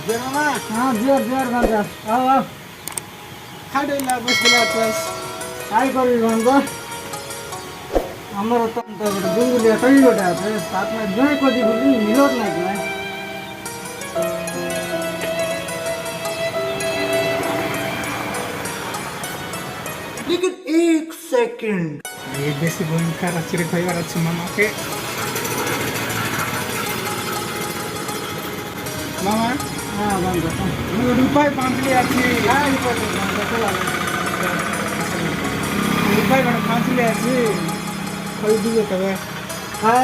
Jerama, हाँ जोर जोर गंजा आओ खाडेला बसला आतास. काय करू गंजा हमारा तो दुंगुलिया कहीं लोटा है साथ में जो को दी बोली मिलोट नहीं है लेकिन एक सेकंड. ये बेसी भयंकर आश्चर्य खाइबार আছে মামাকে. মামা हाँ गंजा রূপায় পাঁচলি আছে. हाँ ऊपर गंजा चला রূপায় পাঁচলি আছে. খাই দিবে তবে. हाँ